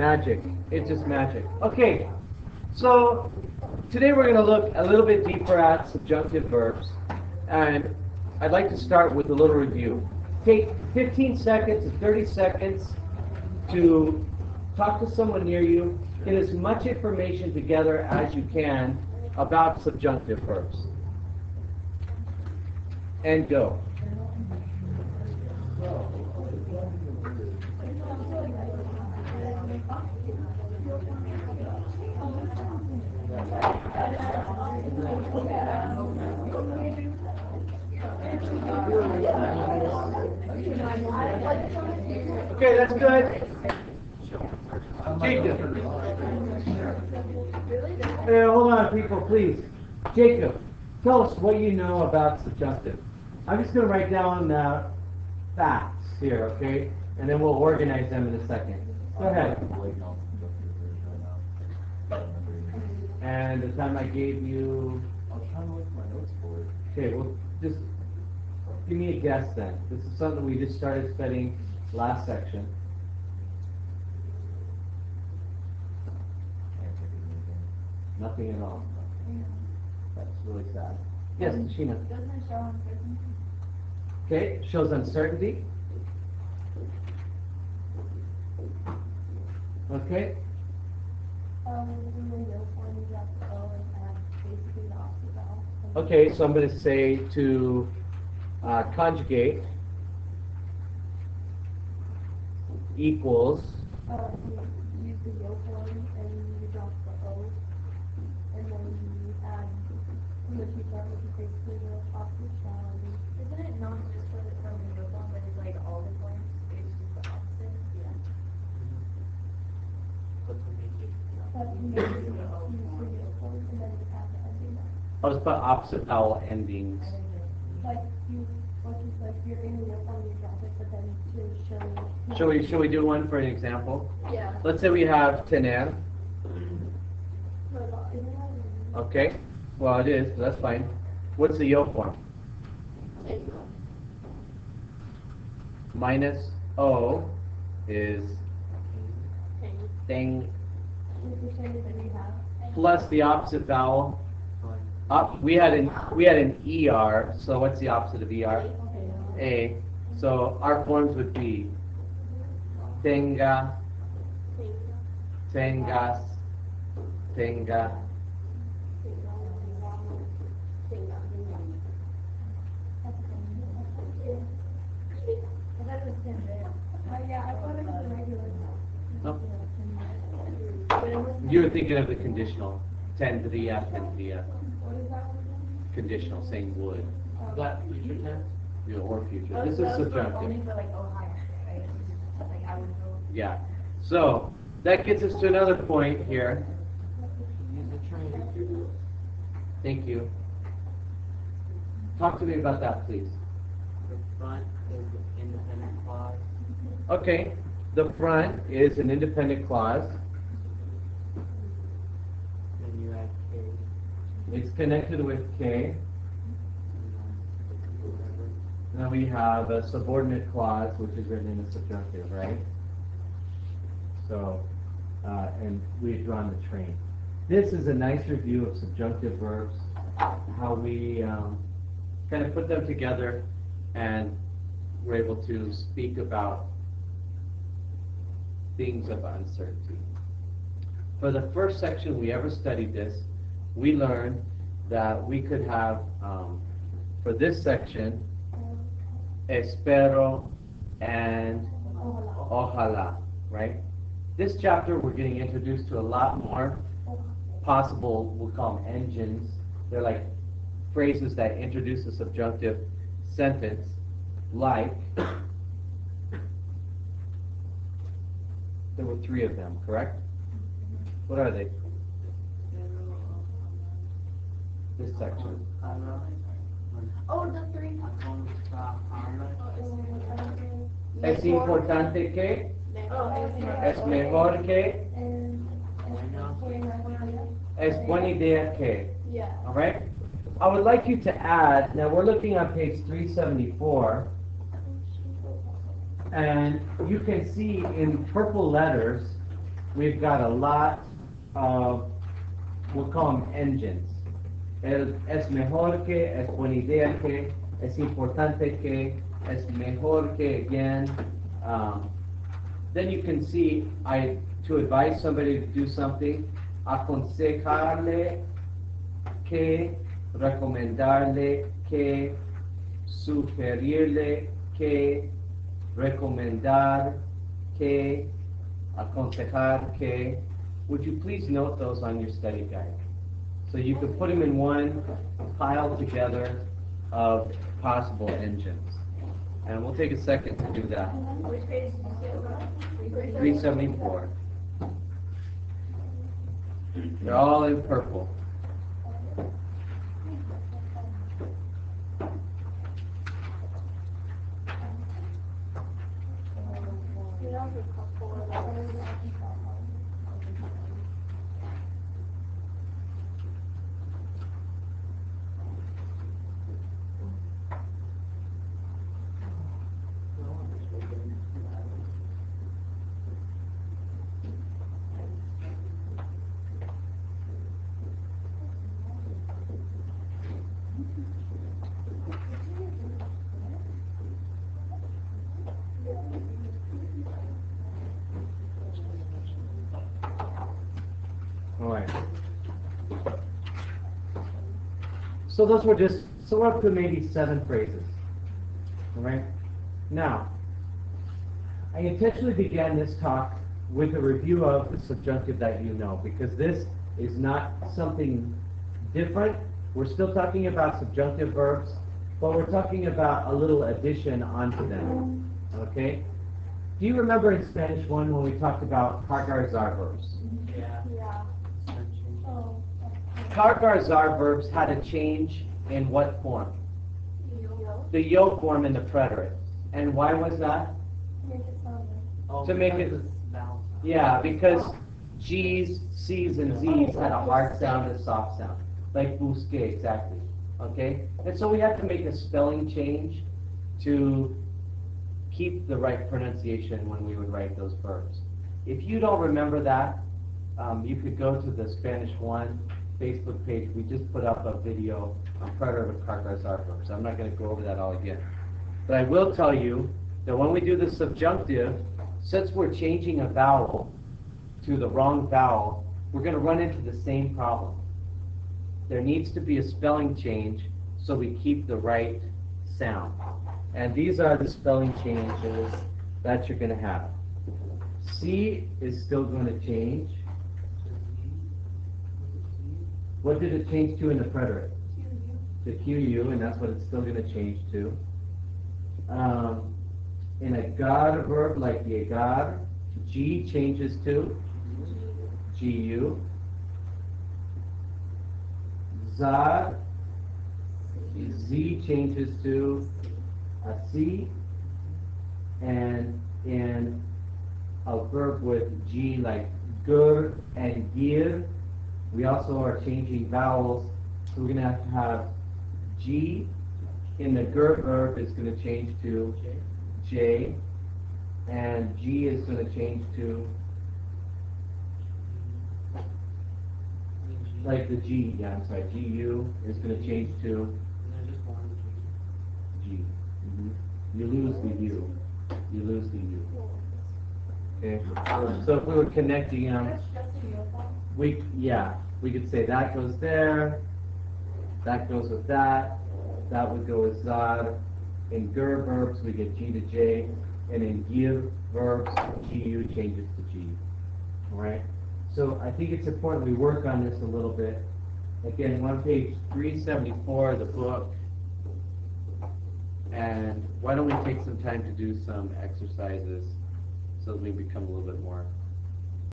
Magic. It's just magic. Okay, so today we're going to look a little bit deeper at subjunctive verbs. And I'd like to start with a little review. Take 15 seconds to 30 seconds to talk to someone near you. Get as much information together as you can about subjunctive verbs. And go. Okay, that's good. Jacob. Hey, hold on, people, please. Jacob, tell us what you know about subjunctive. I'm just going to write down facts here, okay? And then we'll organize them in a second. Go ahead. And the time I gave you... I was trying to look at my notes for it. Okay, well, just give me a guess then. This is something we just started studying last section. Nothing at all. That's really sad. Yes, Sheena. Doesn't it show uncertainty? Okay, shows uncertainty. Okay. Okay, so I'm going to say to conjugate equals. Use the yo form and you drop the O, and then you add the two part, which is basically the opposite shall. Isn't it not just for the from the yo form, but it's like all the forms? It's just the opposite? Yeah. But you use the yo form and then you add the ending. I'll just put opposite vowel endings. Like you, like you're in the yo form, you drop it, but then to show. Shall we do one for an example? Yeah. Let's say we have tener. Okay. Well, it is, so that's fine. What's the yo form? Minus O is thing plus the opposite vowel. We had an ER, so what's the opposite of ER? A. So our forms would be tenga, tengas, tenga. No. You were thinking of the conditional. Tendría, tendría. Conditional, saying would. Is that future tense? Yeah, or future. This is subjunctive. Yeah. So that gets us to another point here. Thank you. Talk to me about that, please. The front is an independent clause. Okay. The front is an independent clause. Then you add K. It's connected with K. Then we have a subordinate clause, which is written in the subjunctive, right? So, and we've drawn the train. This is a nice review of subjunctive verbs, how we kind of put them together, and we're able to speak about things of uncertainty. For the first section we ever studied this, we learned that we could have, for this section, espero and ojalá, right? This chapter we're getting introduced to a lot more possible, we'll call them engines. They're like phrases that introduce a subjunctive sentence, like, there were 3 of them, correct? What are they? This section. Oh, the 3. Es importante que, es mejor que, es buena idea que. Yeah. All right? I would like you to add, now we're looking on page 374, and you can see in purple letters we've got a lot of, we'll call them engines. Es mejor que, es buena idea que, es importante que, es mejor que, again. Then you can see, to advise somebody to do something, aconsejarle que, recomendarle que, sugerirle que, recomendar que, aconsejar que. Would you please note those on your study guide? So you could put them in one pile together of possible engines. And we'll take a second to do that. Which page did you say it was on? 374. They're all in purple. All right. So those were just, so we're up to maybe 7 phrases. All right. Now, I intentionally began this talk with a review of the subjunctive that you know, because this is not something different. We're still talking about subjunctive verbs, but we're talking about a little addition onto them. Okay? Do you remember in Spanish 1 when we talked about GAR verbs? Yeah. Yeah. Oh. GAR verbs had a change in what form? The yo form in the preterite. And why was that? Make it sound Oh, To make because it- it's vowel sound. Yeah, because G's, C's, and Z's had a hard sound and soft sound. Like busque, exactly. Okay? And so we had to make a spelling change to keep the right pronunciation when we would write those verbs. If you don't remember that, you could go to the Spanish 1 Facebook page. We just put up a video on preterite with GAR verbs. I'm not going to go over that all again. But I will tell you that when we do the subjunctive, since we're changing a vowel to the wrong vowel, we're going to run into the same problem. There needs to be a spelling change so we keep the right sound. And these are the spelling changes that you're going to have. C is still going to change. What did it change to in the preterite? To QU, and that's what it's still going to change to. In a GAR verb like the GAR, G changes to GU. ZAR, Z changes to a C. And in a verb with G like GUIR and GER, we also are changing vowels, so we're going to have G in the GER verb is going to change to J, and G is going to change to, like the G, yeah, I'm sorry, GU is going to change to There's just one G. You lose the U. You lose the U. Okay? So if we were connecting them, we could say that goes there, that goes with that would go with ZAR. In GER verbs, we get G to J, and in GIR verbs, GU changes to G. All right? So I think it's important we work on this a little bit. Again, we're on page 374 of the book. And why don't we take some time to do some exercises so that we become a little bit more